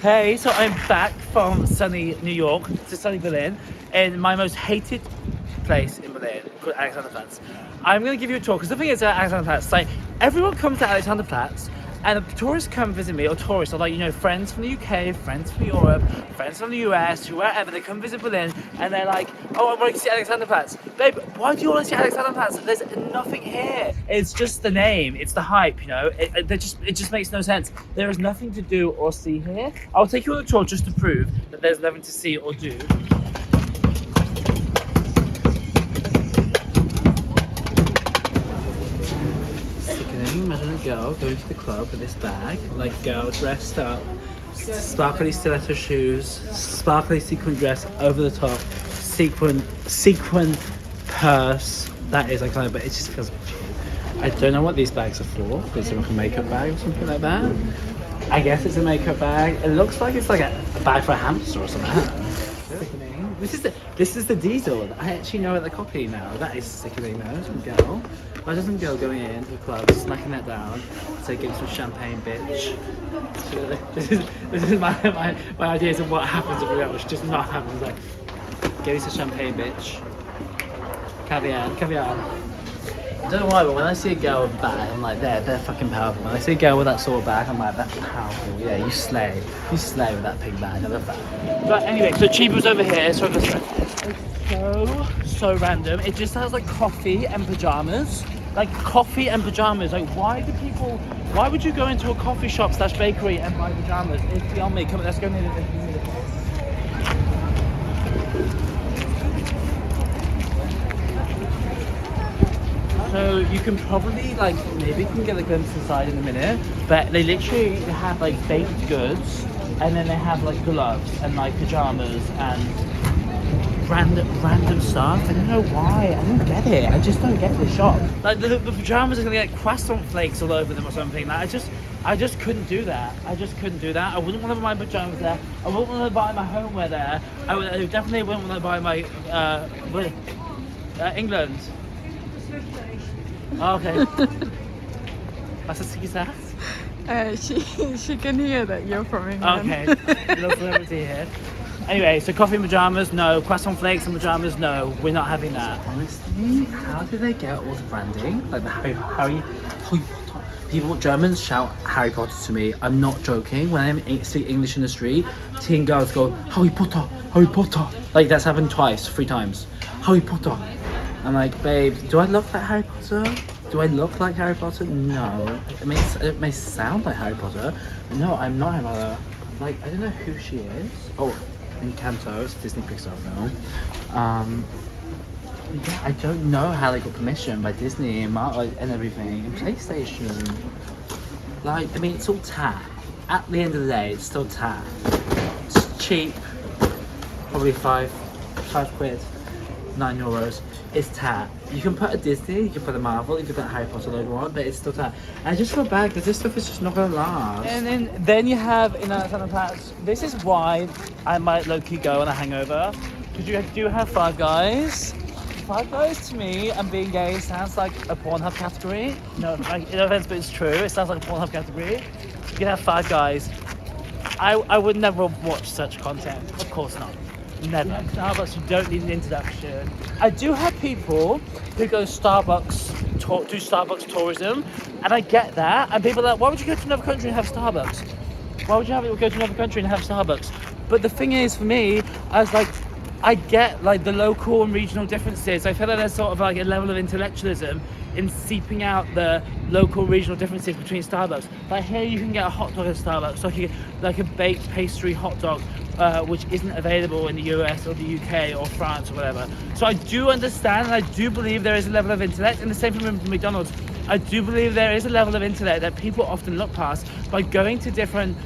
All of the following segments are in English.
Hey, so I'm back from sunny New York to sunny Berlin in my most hated place in Berlin called Alexanderplatz. I'm going to give you a tour because the thing is at Alexanderplatz, like everyone comes to Alexanderplatz and the tourists come visit me, or tourists, or like, you know, friends from the UK, friends from Europe, friends from the US, wherever, they come visit Berlin and they're like, oh, I want to see Alexanderplatz. Babe, why do you want to see Alexanderplatz? There's nothing here. It's just the name, it's the hype, you know, it just makes no sense. There is nothing to do or see here. I'll take you on a tour just to prove that there's nothing to see or do. Imagine a girl going to the club with this bag, like a girl dressed up, sparkly stiletto shoes, sparkly sequin dress over the top, sequin purse. That is iconic, but it just feels cheap. I don't know what these bags are for. Is it like a makeup bag or something like that? I guess it's a makeup bag. It looks like it's like a bag for a hamster or something. This is the diesel. I actually know the copy now. That is sickening though. Some girl. Why doesn't girl going into the club, smacking that down, say give me some champagne, bitch. This is my ideas of what happens if we go, which does not happen. It's like, give me some champagne, bitch. Caviar. I don't know why, but when I see a girl with a bag, I'm like, they're fucking powerful. When I see a girl with that sort of bag, I'm like, that's powerful. Yeah, you slay. You slay with that pink bag. I love that. But anyway, so cheap was over here. So so random. It just has like coffee and pajamas. Like coffee and pajamas. Like why would you go into a coffee shop / bakery and buy pajamas? It's beyond me. Come on, let's go near the So you can probably like, maybe you can get a glimpse inside in a minute, but they literally have like baked goods, and then they have like gloves and like pajamas and random stuff. I don't know why. I don't get it. I just don't get this shop. Like the pajamas are gonna get croissant flakes all over them or something. Like I just couldn't do that. I wouldn't want to buy my pajamas there. I wouldn't want to buy my homeware there. I definitely wouldn't want to buy my England. Oh, okay. Was hast du gesagt? She can hear that you're from England. Okay. Little celebrity here. Anyway, so coffee and pajamas, no. Croissant flakes and pajamas, no. We're not having that. Honestly, how do they get all the branding? Like the Harry Potter. People, Germans shout Harry Potter to me. I'm not joking. When I speak English in the street, teen girls go, Harry Potter, Harry Potter. Like that's happened 3 times. Harry Potter. I'm like, babe, do I look like Harry Potter? Do I look like Harry Potter? No. It may sound like Harry Potter. No, I'm not Harry Potter. Like, I don't know who she is. Oh, Encanto, it's a Disney Pixar film. Yeah, I don't know how they got permission by Disney and everything. And PlayStation. Like, I mean, it's all tat. At the end of the day, it's still tat. It's cheap. Probably five quid. €9. It's tat. You can put a Disney, you can put a Marvel, you can put a Harry Potter logo on, but it's still tat. And I just feel bad because this stuff is just not gonna last. And then you have in Alexanderplatz, this is why I might low-key go on a hangover. Because you do have Five Guys. Five Guys to me, and being gay sounds like a Pornhub category. No, like, no offense, but it's true. It sounds like a Pornhub category. You can have Five Guys. I would never watch such content. Of course not. Never. Starbucks, you don't need an introduction. I do have people who go Starbucks, do Starbucks tourism, and I get that. And people are like, why would you go to another country and have Starbucks? Why would you go to another country and have Starbucks? But the thing is, for me, I was like, I get like the local and regional differences. I feel like there's sort of like a level of intellectualism in seeping out the local regional differences between Starbucks. Like here you can get a hot dog at Starbucks, like a baked pastry hot dog, which isn't available in the US or the UK or France or whatever. So I do understand, and I do believe there is a level of intellect, and the same thing with McDonald's. I do believe there is a level of intellect that people often look past by going to different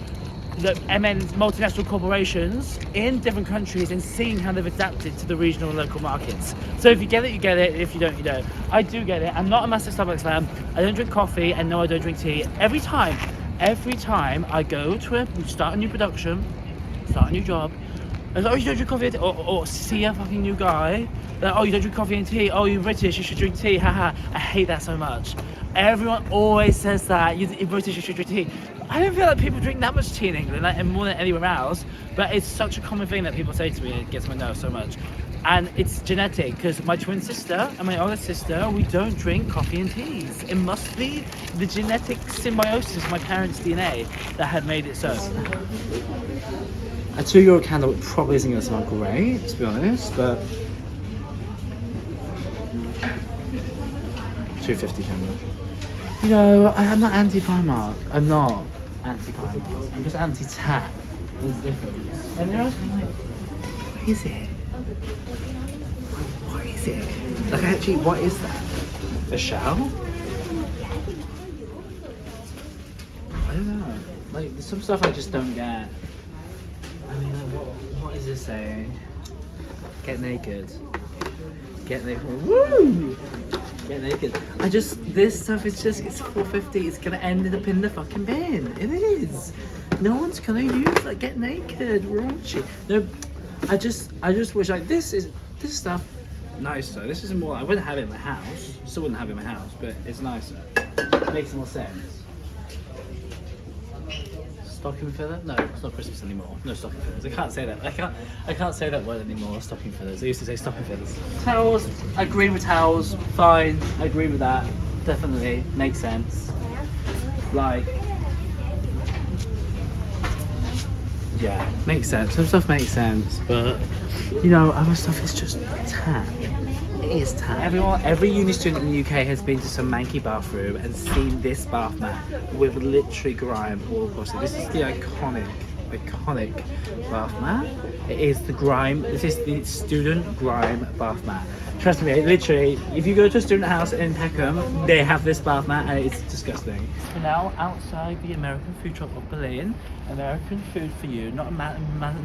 multinational corporations in different countries and seeing how they've adapted to the regional and local markets. So if you get it, you get it. If you don't, you don't. I do get it. I'm not a massive Starbucks fan. I don't drink coffee, and no, I don't drink tea. Every time I go to start a new production, start a new job, I was like, oh, you don't drink coffee or see a fucking new guy, like, oh, you don't drink coffee and tea, oh, you're British, you should drink tea, haha. I hate that so much. Everyone always says that, you're British, you should drink tea. I don't feel like people drink that much tea in England, like, and more than anywhere else. But it's such a common thing that people say to me. It gets my nerves so much. And it's genetic, because my twin sister and my older sister, we don't drink coffee and teas. It must be the genetic symbiosis of my parents' DNA that had made it so. A €2 candle probably isn't going to smell great, to be honest, but $2.50 candle. You know, I'm not anti-Primark. I'm not anti-Primark. I'm just anti-tap. There's a difference. And they're asking like, what is it? What is it? Like, actually, what is that? A shell? I don't know. Like, there's some stuff I just don't get. I mean, like, what is this saying? Get naked. Get naked. Woo! Get naked. This stuff is just, it's $4.50. It's gonna end up in the fucking bin. It is. No one's gonna use like get naked, raunchy. No, I just wish like this stuff nicer. This is more. I wouldn't have it in my house. Still wouldn't have it in my house, but it's nicer. It makes more sense. Stocking filler? No, it's not Christmas anymore. No stocking fillers. I can't say that. I can't say that word anymore. Stocking fillers. I used to say stocking fillers. Towels. I agree with towels. Fine. I agree with that. Definitely makes sense. Like, yeah, makes sense. Some stuff makes sense, but you know, other stuff is just tan. It is tan. Every uni student in the UK has been to some manky bathroom and seen this bath mat with literally grime all across it. This is the iconic bath mat. It is the grime. This is the student grime bath mat. Trust me, literally, if you go to a student house in Peckham, they have this bath mat and it's disgusting. We're now outside the American food truck of Berlin. American Food4u, not a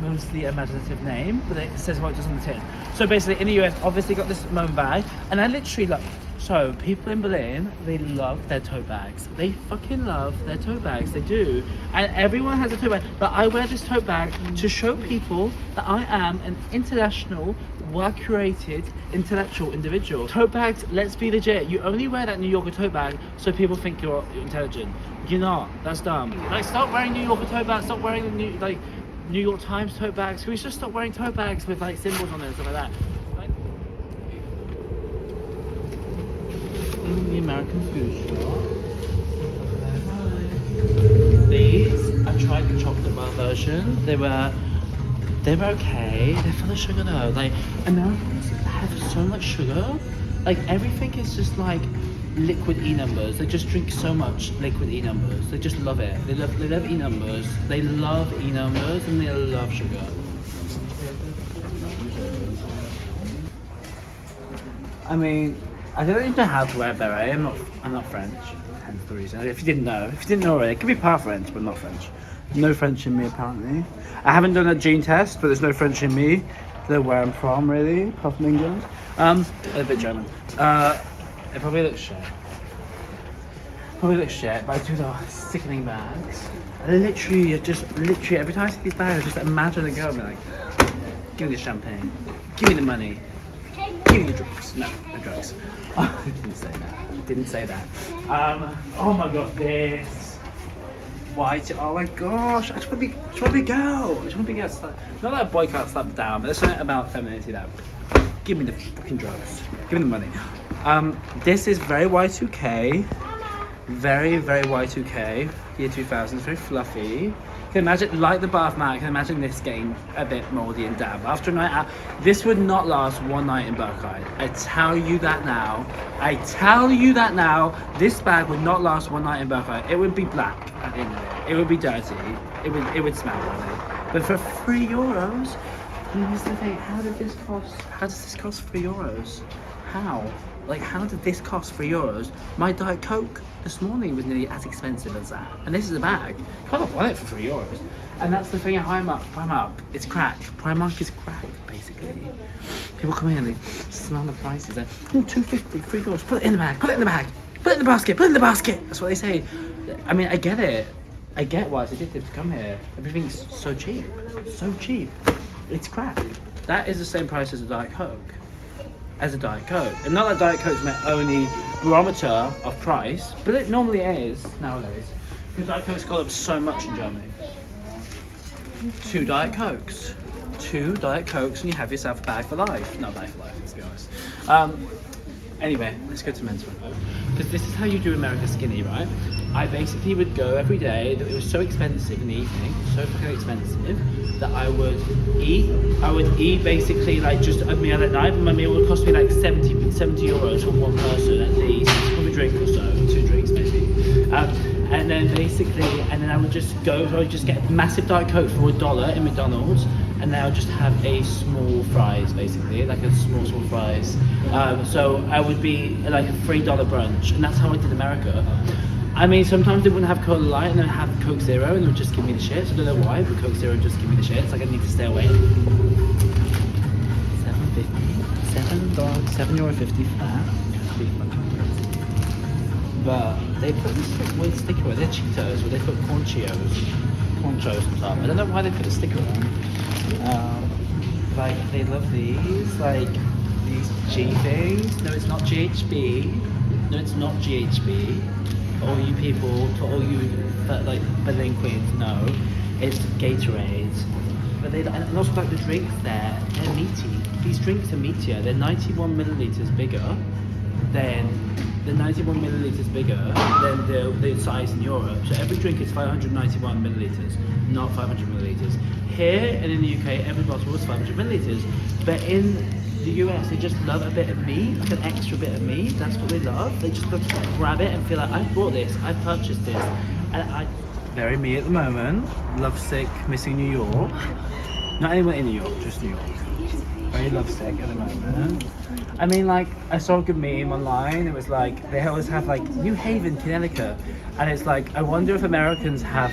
mostly imaginative name, but it says what it does on the tin. So basically, in the US, obviously got this moan bag, and I literally love. So people in Berlin, they love their tote bags. They fucking love their tote bags. They do, and everyone has a tote bag. But I wear this tote bag to show people that I am an international, well-curated, intellectual individual. Tote bags, let's be legit. You only wear that New Yorker tote bag so people think you're intelligent. You're not. That's dumb. Like, stop wearing New Yorker tote bags. Stop wearing the New York Times tote bags. Can we just stop wearing tote bags with like symbols on it and stuff like that? In the American food shop. These, I tried the chocolate bar version. They were okay. They're full of sugar though. Like, Americans have so much sugar. Like, everything is just like liquid E numbers. They just drink so much liquid E numbers. They just love it. They love E numbers. They love E numbers and they love sugar. I mean, I don't even know how to wear a beret. I'm not French. Hence the reason. If you didn't know already, it could be part French, but not French. No French in me apparently. I haven't done a gene test, but there's no French in me. I don't know where I'm from really, apart from England. A bit German. It probably looks shit. But I do the sickening bags. Literally every time I see these bags, I just imagine a girl being like, give me the champagne, give me the money, give me the drugs. No drugs. Oh, I didn't say that. Oh my god, this white. Oh my gosh, I just want to be a girl. I just want to be a girl. Not that a boy can't slap down, but there's something about femininity that. Give me the fucking drugs. Give me the money. This is very Y2K. Very, very Y2K. Year 2000. It's very fluffy. You can imagine, like the bath mat, I can imagine this getting a bit mouldy and damp. After a night out, this would not last one night in Berkheim. I tell you that now. This bag would not last one night in Berkheim. It would be black at the end of it. It would be dirty. It would smell really. But for €3, and here's the thing, how does this cost €3? How? Like, how did this cost €3? My Diet Coke this morning was nearly as expensive as that. And this is a bag. You can't buy it for €3. And that's the thing at Primark. It's crack. Primark is crack, basically. People come in and they smell the prices. They're, oh, $2.50, $3. Put it in the bag. Put it in the bag. Put it in the basket. Put it in the basket. That's what they say. I mean, I get it. I get why it's addictive to come here. Everything's so cheap. So cheap. It's crack. That is the same price as a Diet Coke. And not that Diet Coke's my only barometer of price, but it normally is nowadays. Because Diet Coke's gone up so much in Germany. 2 Diet Cokes. 2 Diet Cokes and you have yourself a bag for life. Not a bag for life, let's be honest. Anyway, let's go to men's room. Because this is how you do America Skinny, right? I basically would go every day. It was so expensive in the evening, so fucking expensive, that I would eat basically like just a meal at night, but my meal would cost me like 70 euros for one person at least, with a drink or so, 2 drinks maybe. And then I would just go, so I would just get a massive Diet Coke for $1 in McDonald's, and then I would just have a small fries, basically, like a small fries. So I would be like a $3 brunch, and that's how I did America. I mean, sometimes they wouldn't have Cola Light and then have Coke Zero and it would just give me the shits. I don't know why, but Coke Zero would just give me the shits. Like I need to stay away. €7.50 flat. But they put this weird sticker on. They're Cheetos, but they put corn Cheetos on top. I don't know why they put a sticker on. Like they love these, like these G things. No, it's not GHB. No, it's not GHB. All you people, for all you like Berlin queens, no, it's Gatorade. But and also like the drinks there, they're meaty. These drinks are meatier. They're 91 milliliters bigger than the size in Europe. So every drink is 591 milliliters, not 500 milliliters. Here and in the UK, every bottle was 500 milliliters. But in the US, they just love a bit of meat, like an extra bit of meat. That's what they love. They just love to grab it and feel like, I've bought this, I've purchased this. And very me at the moment, lovesick, missing New York. Not anyone in New York, just New York. Very lovesick at the moment. I mean, like, I saw a good meme online. It was like, they always have like New Haven, Connecticut. And it's like, I wonder if Americans have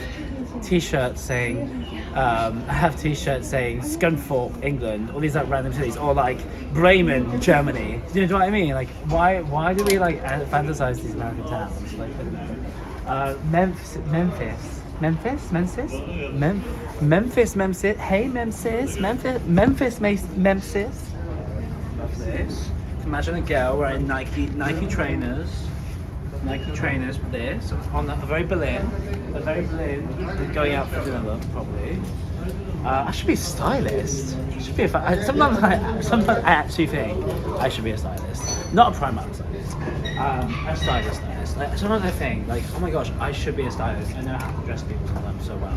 t-shirts saying Scunthorpe, England, all these like random cities, or like Bremen, Germany. Do you know what I mean? Like, why do we like fantasize these American towns? Like, I don't know. Memphis. Hey, Memphis. Love this. Imagine a girl wearing Nike trainers. With this on a very Berlin, going out for dinner look probably. I should be a stylist. Sometimes I actually think I should be a stylist, not a Primark stylist. A stylist. Like, sometimes I think like, oh my gosh, I should be a stylist. I know how to dress people so well.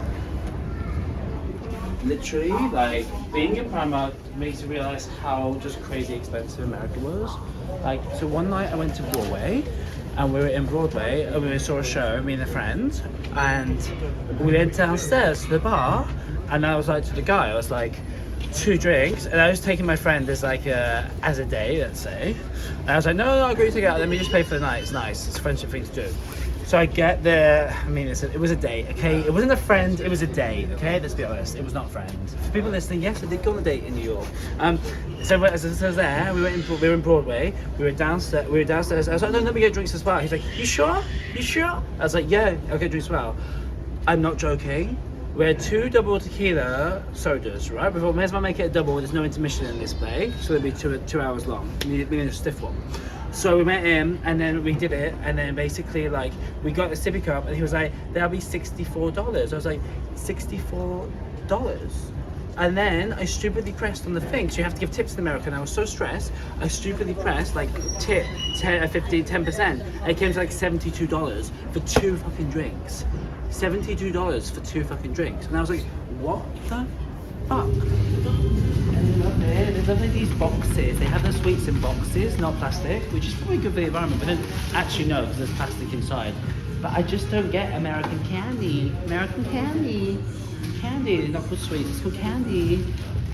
Literally, like being in Primark makes you realize how just crazy expensive America was. Like, so one night I went to Broadway. And we were in Broadway and we saw a show, me and a friend, and we went downstairs to the bar, and I was like to the guy, I was like, 2 drinks, and I was taking my friend as like as a day, let's say, and I was like, no, I'll agree to get out, let me just pay for the night, it's nice, it's a friendship thing to do. So I get there, I mean, it was a date, okay? It wasn't a friend, it was a date, okay? Let's be honest, it was not a friend. For people listening, yes, I did go on a date in New York. So as I was there, we were in Broadway, we were downstairs, I was like, no, let me get drinks as well. He's like, you sure? I was like, yeah, I'll get drinks as well. I'm not joking. We had 2 double tequila sodas, right? We thought, may as well make it a double, there's no intermission in this play, so it'll be 2 hours long. We need a stiff one. So we went in and then we did it, and then basically like we got a sippy cup and he was like, that'll be $64. I was like, $64? And then I stupidly pressed on the thing, so you have to give tips in America, and I was so stressed, I stupidly pressed like tip 10%, and it came to like $72 for 2 fucking drinks. $72 for 2 fucking drinks. And I was like, what the fuck? They love these boxes. They have their sweets in boxes, not plastic, which is probably good for the environment, but then actually no, because there's plastic inside. But I just don't get American candy. Candy, not called sweets, it's called candy.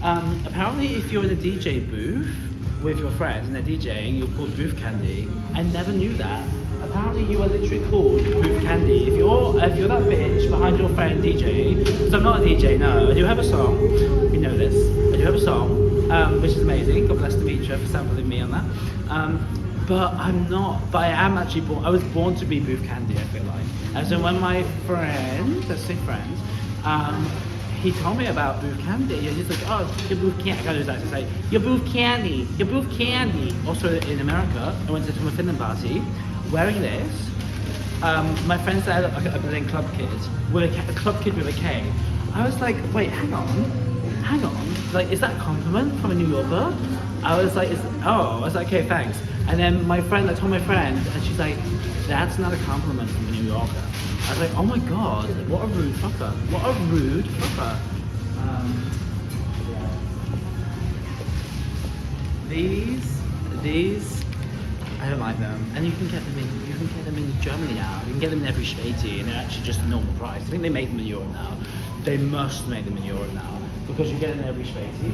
Apparently if you're in a DJ booth with your friends and they're DJing, you're called booth candy. I never knew that. Apparently you are literally called booth candy. If you're that bitch behind your friend DJ, because I'm not a DJ, no, I do have a song, you know this, I do have a song, which is amazing, God bless Demetra for sampling me on that. But I am actually born, I was born to be booth candy, I feel like. And so when my friend, let's say friend, he told me about booth candy. He's like, oh, you're booth candy. I can't do that. He's like, you're booth candy. Also in America, I went to a Finland party wearing this. My friend said I look like a Berlin club kid with a club kid with a K. I was like, wait, hang on. Like, is that a compliment from a New Yorker? I was like, I was like, okay, thanks. And then I told my friend, and she's like, that's not a compliment from a New Yorker. I was like, oh my god, what a rude fucker. What a rude fucker. These, I don't like them. And you can get them in Germany now. You can get them in every Späti, and they're actually just normal price. I think they make them in Europe now. They must make them in Europe now because you get them in every Späti.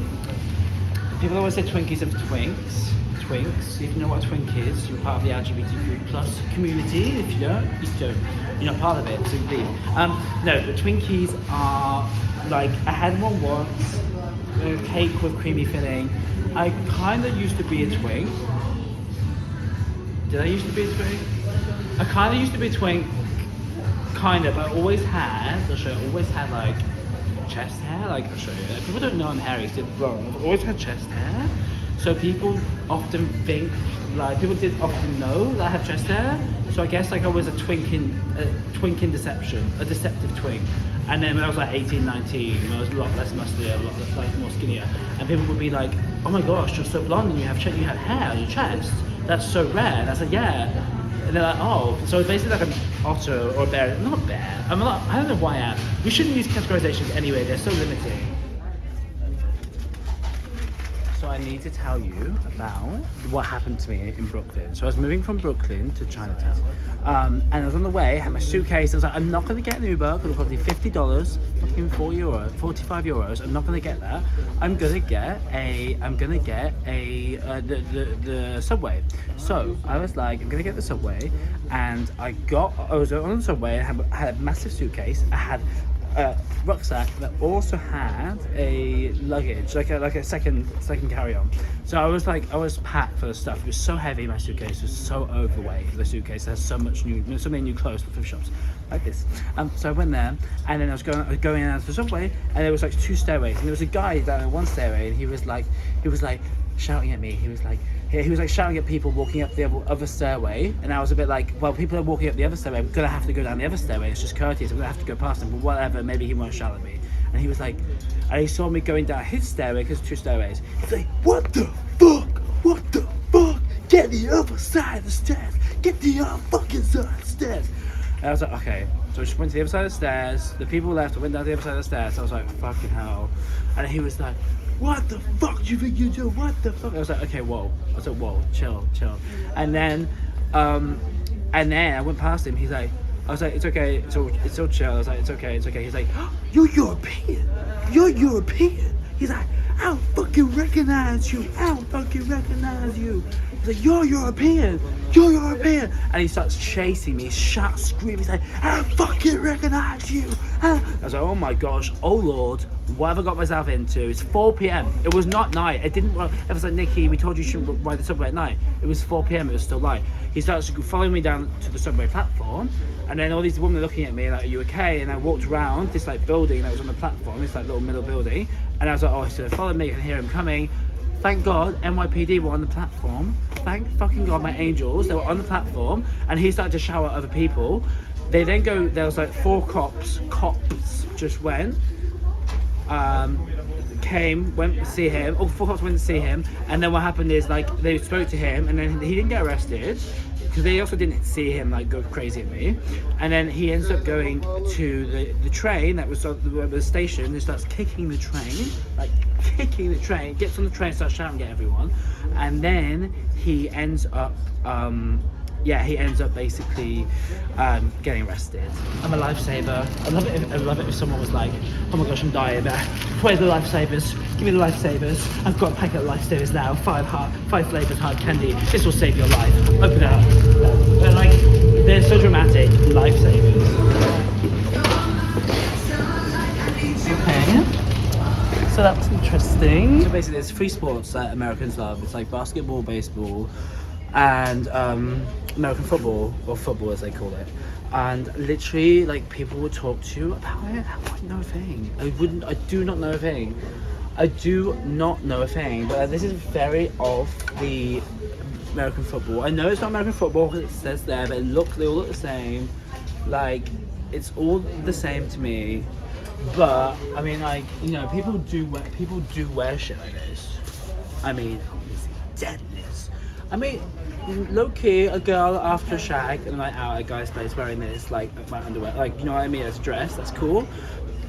People always say Twinkies of Twinks. Twinks. If you know what a twink is, you're part of the LGBTQ plus community. If you don't, you're not part of it. So leave. No, but Twinkies are like, I had one once. A cake with creamy filling. I kind of used to be a twink. Did I used to be a twink? I kind of used to be a twink, kind of. I always had, I'll show you, I always had like chest hair. Like, I'll show you. People don't know I'm hairy, it's wrong. I've always had chest hair. So people often think, like, people did often know that I have chest hair. So I guess like I was a twink in deception, a deceptive twink. And then when I was like 18, 19, I was a lot less muscular, a lot less, like, more skinnier. And people would be like, oh my gosh, you're so blonde and you have hair on your chest. That's so rare. And I said, yeah. And they're like, oh. So it's basically like an otter or a bear. Not a bear. I don't know why I am. We shouldn't use categorizations anyway. They're so limiting. So I need to tell you about what happened to me in Brooklyn. So I was moving from Brooklyn to Chinatown. And I was on the way, I had my suitcase. I was like, I'm not going to get an Uber because it'll cost me $50, fucking €45. I'm not going to get that. I'm going to get the subway. So I was like, I'm going to get the subway. And I was on the subway and I had a massive suitcase. I had a rucksack that also had a luggage, like a second carry-on. So I was packed for the stuff. It was so heavy. My suitcase was so overweight. The suitcase has so many new clothes for thrift shops like this. So I went there, and then I was going out to the subway, and there was like 2 stairways, and there was a guy down in one stairway, and he was like shouting at me. He was like shouting at people walking up the other stairway, and I was a bit like, well, people are walking up the other stairway, I'm gonna have to go down the other stairway, it's just courteous, I'm gonna have to go past them, but whatever, maybe he won't shout at me. And he was like, and he saw me going down his stairway, because 2 stairways, he's like, what the fuck, get the other side of the stairs, get the other fucking side of the stairs. And I was like, okay. So I just went to the other side of the stairs, the people left, I went down the other side of the stairs, so I was like, fucking hell. And he was like, what the fuck do you think you do? What the fuck? I was like, okay, whoa. I was like, whoa, chill. And then I went past him. I was like, it's okay. It's all chill. I was like, it's okay. He's like, oh, you're European. He's like, I don't fucking recognize you. He's like, you're European. And he starts chasing me, screaming. He's like, I don't fucking recognize you. I was like, oh my gosh, oh Lord, what have I got myself into? It's 4 p.m. It was not night. It was like, Nikki, we told you shouldn't ride the subway at night. It was 4 p.m. It was still light. He starts following me down to the subway platform, and then all these women are looking at me like, are you okay? And I walked around this like building that was on the platform, this like little middle building, and I was like, oh, so follow me, I can hear him coming. Thank God NYPD were on the platform. Thank fucking God, my angels, they were on the platform, and he started to shout at other people. They then there was like 4 cops just went to see him. All 4 cops went to see him, and then what happened is like they spoke to him, and then he didn't get arrested because they also didn't see him like go crazy at me. And then he ends up going to the train that was at the station. He starts kicking the train, gets on the train, starts shouting at everyone, and then he ends up basically getting arrested. I'm a lifesaver. I love it if someone was like, oh my gosh, I'm dying, but where's the lifesavers? Give me the lifesavers. I've got a packet of lifesavers now, 5 flavors hard candy. This will save your life. Open it up. They're so dramatic, lifesavers. Okay. So that was interesting. So basically there's 3 sports that Americans love. It's like basketball, baseball, and American football, or football as they call it. And literally, like, people would talk to you about it. I wouldn't know a thing. I do not know a thing. But this is very of the American football. I know it's not American football because it says there, but they all look the same. Like, it's all the same to me. But I mean, like, you know, people do wear shit like this. I mean, deadness. I mean, low key, a girl after a shag and a night out at a guy's place wearing this, like, my underwear, like, you know what I mean, as a dress, that's cool.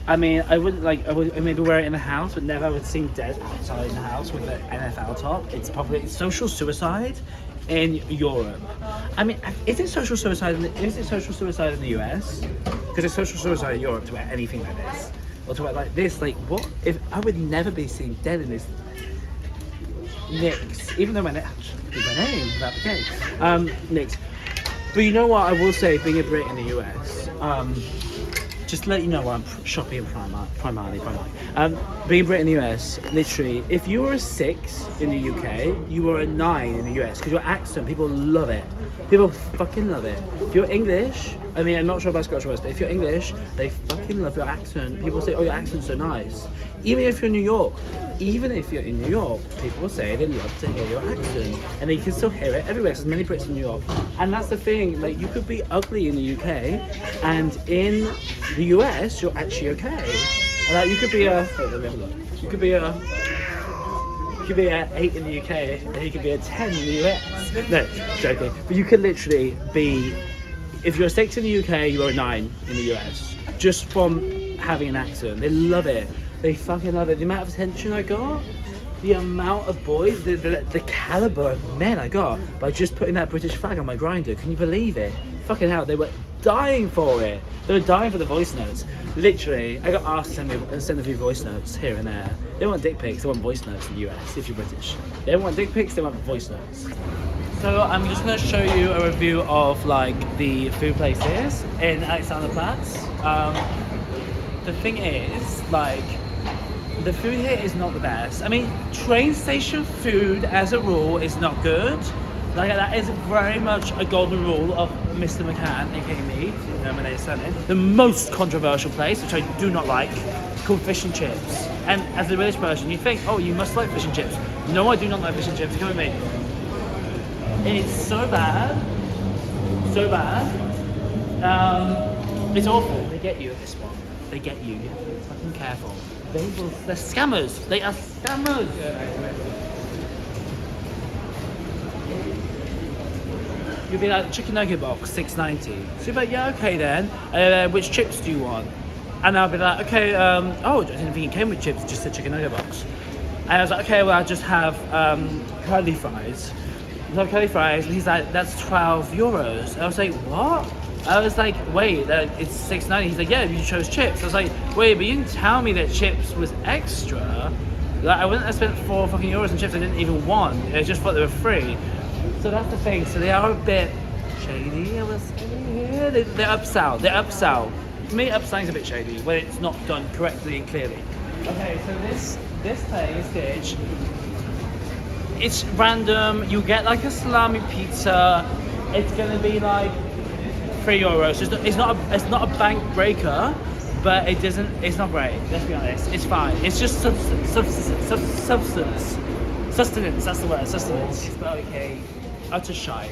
I mean, I wouldn't, like, I would maybe wear it in the house, but never would seem dead outside in the house with an NFL top. It's probably social suicide in Europe. I mean, is it social suicide in the US? Because it's social suicide in Europe to wear anything like this. Or to wear like this, like, what? If I would never be seen dead in this Nicks, even though my name without the case. Nicks. But you know what I will say, being a Brit in the US, just to let you know, I'm shopping in Primark. Being a Brit in the US, literally, if you were a 6 in the UK, you were a 9 in the US, because your accent, people love it. People fucking love it. If you're English, I mean, I'm not sure about Scottish words, but if you're English, they fucking love your accent. People say, oh, your accent's so nice. Even if you're in New York, people will say they love to hear your accent. And you can still hear it everywhere, because there's many Brits in New York. And that's the thing, like, you could be ugly in the UK, and in the US, you're actually okay. And like, you could be a, wait, let me have a look. You could be a 8 in the UK, and you could be a 10 in the US. No, joking. But you could literally be, if you're a 6 in the UK, you're a 9 in the US. Just from having an accent. They love it. They fucking love it. The amount of attention I got, the amount of boys, the caliber of men I got by just putting that British flag on my grinder. Can you believe it? Fucking hell, they were dying for it. They were dying for the voice notes. Literally, I got asked to send a few voice notes here and there. They want dick pics, they want voice notes in the US if you're British. They don't want dick pics, they want voice notes. So I'm just going to show you a review of like the food places in Alexanderplatz. The thing is, like, the food here is not the best. I mean, train station food as a rule is not good. Like, that is very much a golden rule of Mr. McCann, aka me, my name is Sunny. The most controversial place, which I do not like, called fish and chips. And as a British person, you think, oh, you must like fish and chips. No, I do not like fish and chips. Come with me. It's so bad. So bad. It's awful. They get you at this one. They get you. You have to be fucking careful. They're scammers. They are scammers. You'll be like, chicken nugget box, $6.90. So you'll be like, yeah, okay then. Which chips do you want? And I'll be like, okay, oh, I didn't think it came with chips, just a chicken nugget box. And I was like, okay, well, I'll just have curly fries. I'll have curly fries. And he's like, that's €12. And I was like, what? I was like, wait, it's $6.90. He's like, yeah, you chose chips. I was like, wait, but you didn't tell me that chips was extra. Like, I wouldn't have spent €4 fucking on chips I didn't even want. I just thought they were free. So that's the thing. So they are a bit shady, I would say. They're upsell. They're upsell. To me, upselling's a bit shady when it's not done correctly and clearly. Okay, so this place, Stitch, it's random. You get like a salami pizza. It's gonna be like €3. It's not a bank breaker, but it's not great. Let's be honest. It's fine. It's just sustenance. Sustenance. That's the word. Sustenance. It's okay. Utter shite.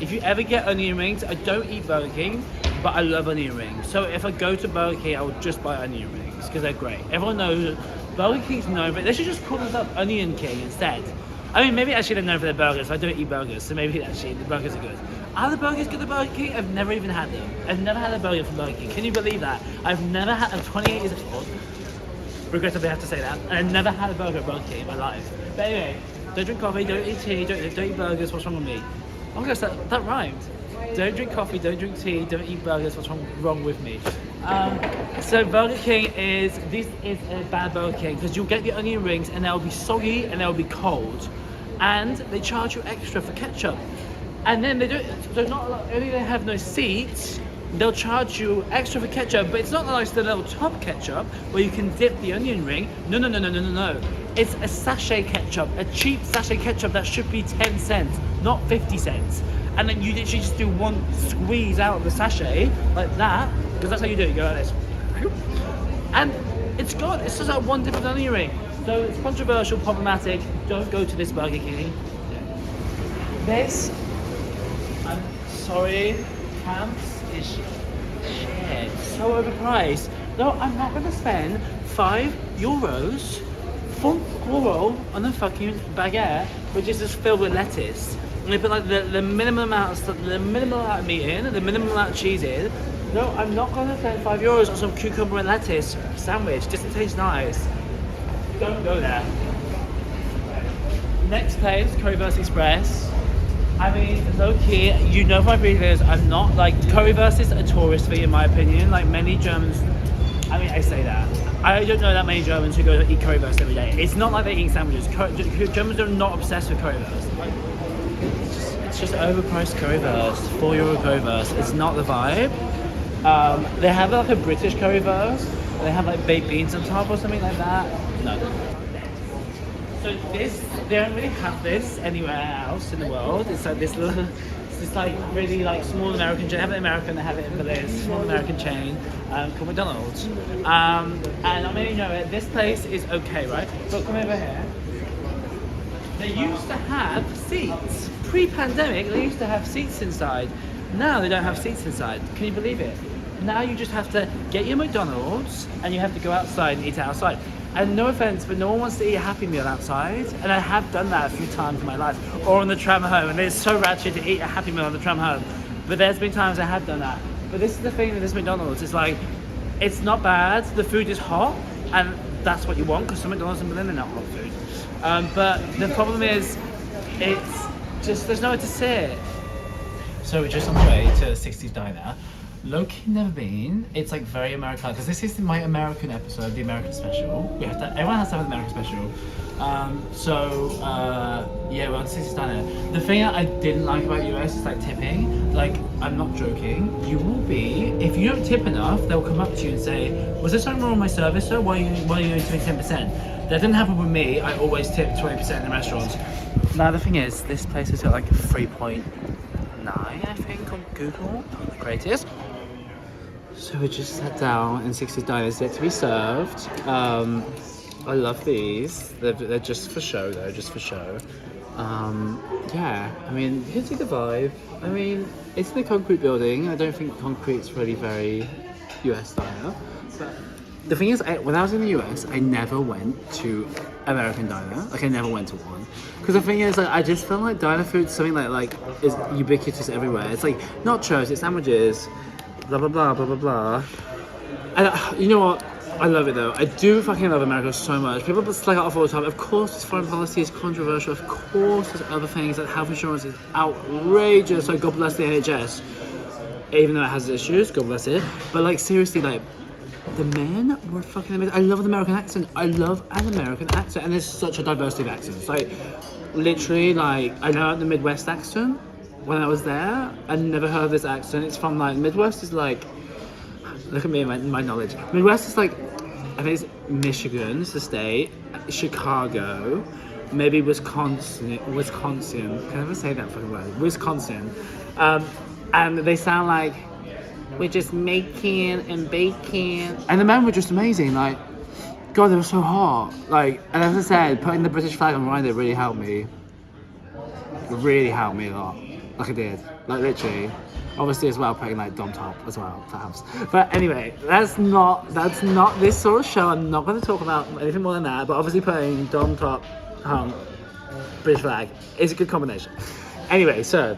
If you ever get onion rings, I don't eat Burger King, but I love onion rings. So if I go to Burger King, I would just buy onion rings because they're great. Everyone knows Burger King's known, but they should just call themselves Onion King instead. I mean, maybe actually they're known for their burgers. I don't eat burgers, so maybe actually the burgers are good. Are the burgers good at Burger King? I've never even had them. I've never had a burger from Burger King. Can you believe that? I'm 28 years old. Regrettably, I have to say that. And I've never had a burger at Burger King in my life. But anyway, don't drink coffee, don't eat tea, don't eat burgers. What's wrong with me? Oh my gosh, that rhymed. Don't drink coffee, don't drink tea, don't eat burgers. What's wrong with me? So Burger King this is a bad Burger King because you'll get the onion rings and they'll be soggy and they'll be cold. And they charge you extra for ketchup. And then they're not only they have no seats, they'll charge you extra for ketchup, but it's not like the little top ketchup where you can dip the onion ring. No. It's a sachet ketchup, a cheap sachet ketchup that should be 10 cents, not 50 cents. And then you literally just do one squeeze out of the sachet, like that, because that's how you do it, you go like this. And it's gone, it's just like one dip of the onion ring. So it's controversial, problematic, don't go to this Burger King. This, I'm sorry, camps is shit. So overpriced. No, I'm not gonna spend €5 for roll on a fucking baguette, which is just filled with lettuce. And they put like the minimum amount of stuff, the minimum amount of meat in, the minimum amount of cheese in. No, I'm not gonna spend €5 on some cucumber and lettuce sandwich just to taste nice. Don't go there. Next place, Currywurst Express. I mean, low key, you know from my previous videos, I'm not like, Currywurst is a tourist thing in my opinion. Like many Germans, I mean, I say that. I don't know that many Germans who go to eat currywurst every day. It's not like they eat sandwiches. Germans are not obsessed with currywurst. Like, it's just overpriced currywurst, €4 currywurst. It's not the vibe. They have like a British currywurst. They have like baked beans on top or something like that. No. So this, they don't really have this anywhere else in the world. It's like this little, it's like really like small American chain. They have it in America and they have it in Berlin. It's a small American chain called McDonald's. And I mean, you know it. This place is okay, right? But come over here. They used to have seats. Pre-pandemic, they used to have seats inside. Now they don't have seats inside. Can you believe it? Now you just have to get your McDonald's and you have to go outside and eat it outside. And no offense, but no one wants to eat a Happy Meal outside. And I have done that a few times in my life. Or on the tram home. And it's so ratchet to eat a Happy Meal on the tram home. But there's been times I have done that. But this is the thing with this McDonald's. It's like, it's not bad. The food is hot. And that's what you want. Because some McDonald's in Berlin are not hot food. But the problem is, it's just, there's nowhere to sit. So we're just on the way to Sixties Diner. Low-key never been. It's like very American because this is my American episode, the American special. We have to, everyone has to have an American special. Yeah, we're on Sixties Diner. The thing that I didn't like about US is like tipping. Like, I'm not joking. You will be, if you don't tip enough, they'll come up to you and say, "Was there something wrong with my service, sir? Why are you only tipping 10%?" That didn't happen with me. I always tip 20% in restaurants. Now the thing is, this place has got like 3.9, I think, on Google. Not the greatest. So we just sat down in Sixties Diner, it's yet to be served. I love these. They're just for show though, just for show. Yeah, I mean, you can see the vibe. I mean, it's in a concrete building. I don't think concrete's really very US style. But the thing is, when I was in the US, I never went to American Diner. Like, I never went to one. Because the thing is, like, I just felt like diner food is something that like is ubiquitous everywhere. It's like nachos, it's sandwiches, blah blah blah blah blah blah. And you know what? I love it though. I do fucking love America so much. People slag it off all the time. Of course, this foreign policy is controversial. Of course, there's other things like health insurance is outrageous. So God bless the NHS. Even though it has issues, God bless it. But like seriously, like the men were fucking amazing. I love the American accent. I love an American accent, and there's such a diversity of accents. Like literally, like I know the Midwest accent. When I was there, I never heard this accent. It's from like Midwest is like, look at me and my knowledge. Midwest is like, I think it's Michigan, it's the state, Chicago, maybe Wisconsin. Can I ever say that fucking word? Wisconsin. And they sound like, we're just making and baking. And the men were just amazing. Like, God, they were so hot. Like, and as I said, putting the British flag on the Rhine, really helped me. It really helped me a lot. Like I did, like literally. Obviously as well, putting like Dom top as well, perhaps. But anyway, that's not this sort of show. I'm not going to talk about anything more than that. But obviously putting Dom top, British flag is a good combination. Anyway, so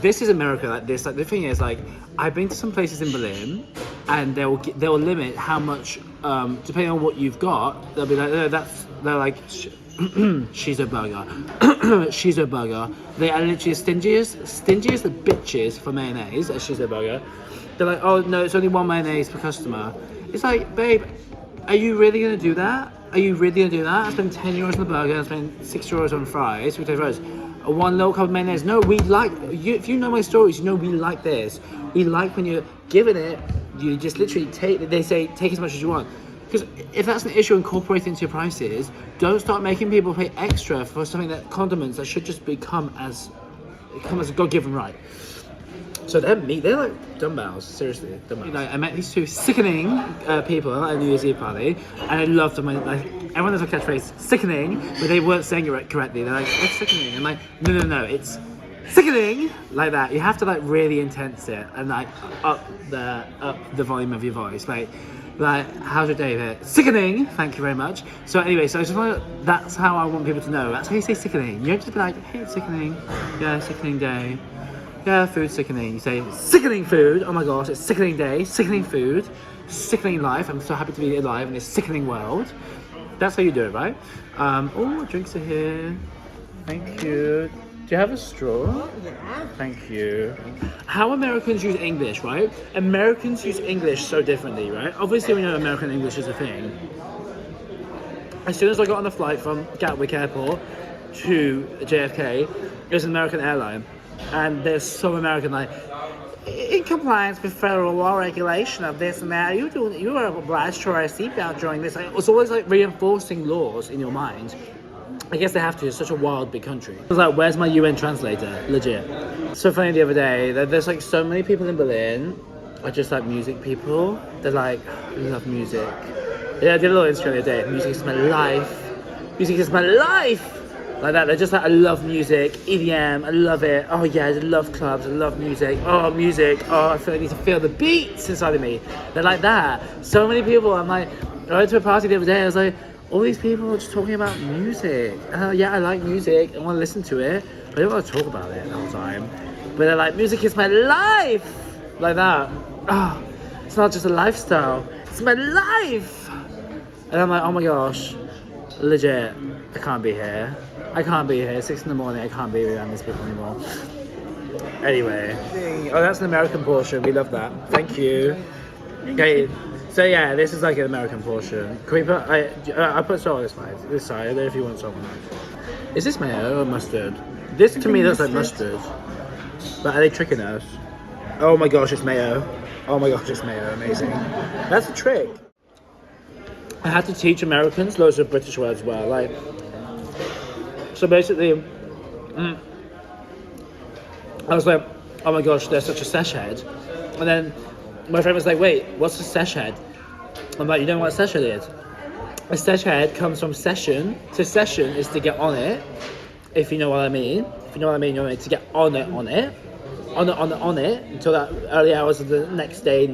this is America like this. Like the thing is, like I've been to some places in Berlin, and they will limit how much depending on what you've got. They'll be like, oh, they're like. She's a burger. She's a burger. They are literally stingiest the bitches for mayonnaise at She's a burger. They're like, oh no, it's only one mayonnaise per customer. It's like, babe, are you really gonna do that? Are you really gonna do that? I spend €10 on the burger, I spend €6 on fries, one little cup of mayonnaise. No, we like you. If you know my stories, you know we like this. We like when you're giving it, you just literally take. They say take as much as you want. Because if that's an issue incorporated into your prices, don't start making people pay extra for something that condiments that should just come as a God-given right. So they're meat. They're like dumbbells. Seriously, dumbbells. Like, I met these two sickening people at a New Year's Eve party, and I loved them. Like, everyone has a catchphrase, sickening, but they weren't saying it correctly. They're like, it's sickening. I'm like, no, it's sickening, like that. You have to like really intense it and like up the volume of your voice. Like how's your day there? Sickening. Thank you very much. So anyway, so I just want to, that's how I want people to know. That's how you say sickening. You don't just be like, hey, it's sickening. Yeah, sickening day. Yeah, food sickening. You say sickening food. Oh my gosh, it's sickening day. Sickening food. Sickening life. I'm so happy to be alive in this sickening world. That's how you do it, right? Oh, drinks are here. Thank you. Do you have a straw? Yeah. Thank you. How Americans use English, right? Americans use English so differently, right? Obviously, we know American English is a thing. As soon as I got on the flight from Gatwick Airport to JFK, it was an American airline. And they're so American, like, in compliance with federal law regulation of this and that, you are obliged to wear a seatbelt during this. It's always like reinforcing laws in your mind. I guess they have to. It's such a wild, big country. I was like, where's my UN translator? Legit. So funny the other day, there's like so many people in Berlin are just like music people. They're like, I love music. Yeah, I did a little Instagram the other day. Music is my life. Music is my life. Like that. They're just like, I love music. EDM, I love it. Oh yeah, I love clubs. I love music. Oh, music. Oh, I feel like I need to feel the beats inside of me. They're like that. So many people. I'm like, I went to a party the other day. I was like, all these people are just talking about music. Yeah, I like music. I want to listen to it. But I don't want to talk about it the whole time. But they're like, music is my life. Like that. Oh, it's not just a lifestyle. It's my life. And I'm like, oh my gosh. Legit. I can't be here. I can't be here. 6 in the morning. I can't be around these people anymore. Anyway. Oh, that's an American portion. We love that. Thank you. Okay. So yeah, this is like an American portion. Can we put? I put salt on this side. This side. I don't know if you want salt on that. Is this mayo or mustard? This to me looks like mustard. But are they tricking us? Oh my gosh, it's mayo. Oh my gosh, it's mayo. Amazing. That's a trick. I had to teach Americans loads of British words as well. Like, so basically, I was like, oh my gosh, they're such a sesh head, and then my friend was like, wait, what's a sesh head? I'm like, you don't know what a sesh head is? A sesh head comes from session. So session is to get on it, if you know what I mean. If you know what I mean, you know, to get on it, until that early hours of the next day.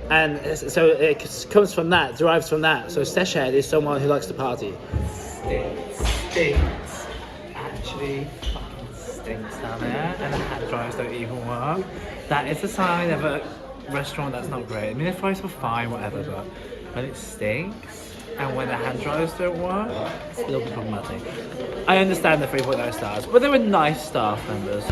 And so it comes from that, derives from that. So sesh head is someone who likes to party. Stinks. Actually fucking stinks down there, and the hand dryers don't even work. That is a sign of a restaurant that's not great. I mean, the fries were fine, whatever, but when it stinks and when the hand dryers don't work, it's a little bit problematic. I understand the 3.9 stars, but they were nice staff members.